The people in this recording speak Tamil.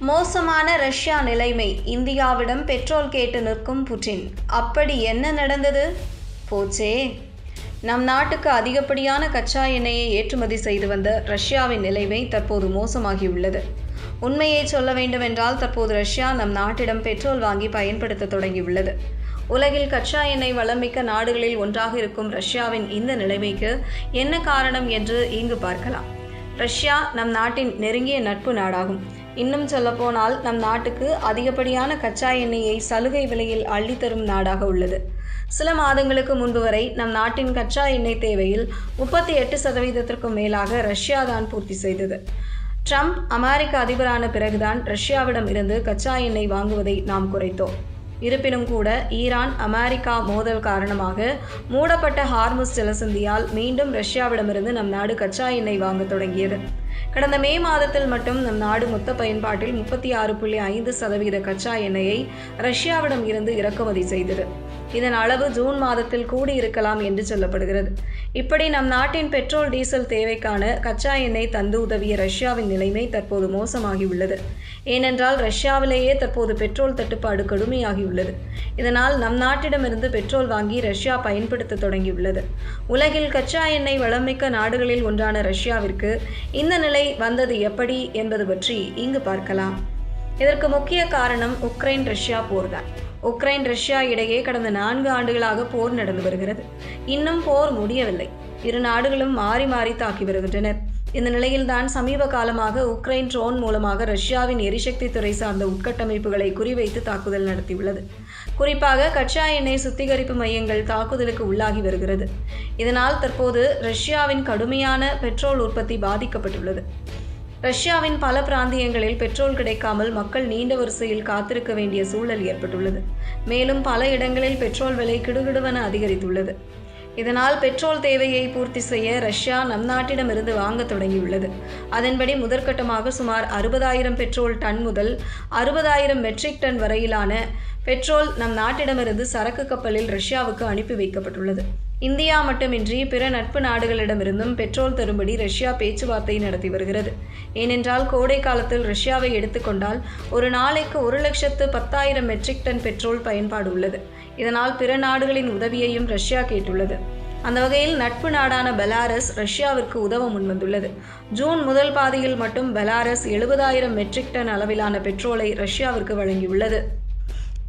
மோசமான ரஷ்யா நிலைமை. இந்தியாவிடம் பெட்ரோல் கேட்டு நிற்கும் புட்டின். அப்படி என்ன நடந்தது? போச்சே. நம் நாட்டுக்கு அதிகப்படியான கச்சா எண்ணெயை ஏற்றுமதி செய்து வந்த ரஷ்யாவின் நிலைமை தற்போது மோசமாகியுள்ளது. உண்மையை சொல்ல வேண்டுமென்றால் தற்போது ரஷ்யா நம் நாட்டிடம் பெட்ரோல் வாங்கி பயன்படுத்த தொடங்கியுள்ளது. உலகில் கச்சா எண்ணெய் வளமிக்க நாடுகளில் ஒன்றாக இருக்கும் ரஷ்யாவின் இந்த நிலைமைக்கு என்ன காரணம் என்று இங்கு பார்க்கலாம். ரஷ்யா நம் நாட்டின் நெருங்கிய நட்பு நாடாகும். இன்னும் சொல்லப்போனால் நம் நாட்டுக்கு அதிகப்படியான கச்சா எண்ணெயை சலுகை விலையில் அள்ளித்தரும் நாடாக உள்ளது. சில மாதங்களுக்கு முன்பு வரை நம் நாட்டின் கச்சா எண்ணெய் தேவையில் 38% மேலாக ரஷ்யா தான் பூர்த்தி செய்தது. ட்ரம்ப் அமெரிக்க அதிபரான பிறகுதான் ரஷ்யாவிடம் இருந்து கச்சா எண்ணெய் வாங்குவதை நாம் குறைத்தோம். இருப்பினும் கூட ஈரான் அமெரிக்கா மோதல் காரணமாக மூடப்பட்ட ஹார்முஸ் ஜலசந்தியால் மீண்டும் ரஷ்யாவிடமிருந்து நம் நாடு கச்சா எண்ணெய் வாங்க தொடங்கியது. கடந்த மே மாதத்தில் மட்டும் நம் நாடு மொத்த பயன்பாட்டில் 36.5% கச்சா எண்ணெயை ரஷ்யாவிடம் இருந்து இறக்குமதி செய்தது. இதன் அளவு ஜூன் மாதத்தில் கூடியிருக்கலாம் என்று சொல்லப்படுகிறது. இப்படி நம் நாட்டின் பெட்ரோல் டீசல் தேவைக்கான கச்சா எண்ணெய் தந்து உதவிய ரஷ்யாவின் நிலைமை தற்போது மோசமாகியுள்ளது. ஏனென்றால் ரஷ்யாவிலேயே தற்போது பெட்ரோல் தட்டுப்பாடு கடுமையாகியுள்ளது. இதனால் நம் நாட்டிடமிருந்து பெட்ரோல் வாங்கி ரஷ்யா பயன்படுத்த தொடங்கியுள்ளது. உலகில் கச்சா எண்ணெய் வளமிக்க நாடுகளில் ஒன்றான ரஷ்யாவிற்கு இந்த நிலை வந்தது எப்படி என்பது பற்றி இங்கு பார்க்கலாம். இதற்கு முக்கிய காரணம் உக்ரைன் ரஷ்யா போர்தான். உக்ரைன் ரஷ்யா இடையே கடந்த 4 ஆண்டுகளாக போர் நடந்து வருகிறது. இன்னும் போர் முடியவில்லை. இரு நாடுகளும் மாறி மாறி தாக்கி வருகின்றனர். இந்த நிலையில்தான் சமீப காலமாக உக்ரைன் ட்ரோன் மூலமாக ரஷ்யாவின் எரிசக்தி துறை சார்ந்த உட்கட்டமைப்புகளை குறிவைத்து தாக்குதல் நடத்தியுள்ளது. குறிப்பாக கச்சா எண்ணெய் சுத்திகரிப்பு மையங்கள் தாக்குதலுக்கு உள்ளாகி வருகிறது. இதனால் தற்போது ரஷ்யாவின் கடுமையான பெட்ரோல் உற்பத்தி பாதிக்கப்பட்டுள்ளது. ரஷ்யாவின் பல பிராந்தியங்களில் பெட்ரோல் கிடைக்காமல் மக்கள் நீண்ட வரிசையில் காத்திருக்க வேண்டிய சூழல் ஏற்பட்டுள்ளது. மேலும் பல இடங்களில் பெட்ரோல் விலை கிடுகிடுவென அதிகரித்துள்ளது. இதனால் பெட்ரோல் தேவையை பூர்த்தி செய்ய ரஷ்யா நம் நாட்டிடமிருந்து வாங்க தொடங்கியுள்ளது. அதன்படி முதற்கட்டமாக சுமார் 60,000 பெட்ரோல் டன் முதல் 60,000 மெட்ரிக் டன் வரையிலான பெட்ரோல் நம் நாட்டிடமிருந்து சரக்கு கப்பலில் ரஷ்யாவுக்கு அனுப்பி வைக்கப்பட்டுள்ளது. இந்தியா மட்டுமின்றி பிற நட்பு நாடுகளிடமிருந்தும் பெட்ரோல் தரும்படி ரஷ்யா பேச்சுவார்த்தை நடத்தி வருகிறது. ஏனென்றால் கோடை காலத்தில் ரஷ்யாவை எடுத்துக்கொண்டால் ஒரு நாளைக்கு 1,10,000 மெட்ரிக் டன் பெட்ரோல் பயன்பாடு உள்ளது. இதனால் பிற நாடுகளின் உதவியையும் ரஷ்யா கேட்டுள்ளது. அந்த வகையில் நட்பு நாடான பெலாரஸ் ரஷ்யாவிற்கு உதவ முன்வந்துள்ளது. ஜூன் முதல் பாதியில் மட்டும் பெலாரஸ் 70,000 மெட்ரிக் டன் அளவிலான பெட்ரோலை ரஷ்யாவிற்கு வழங்கியுள்ளது.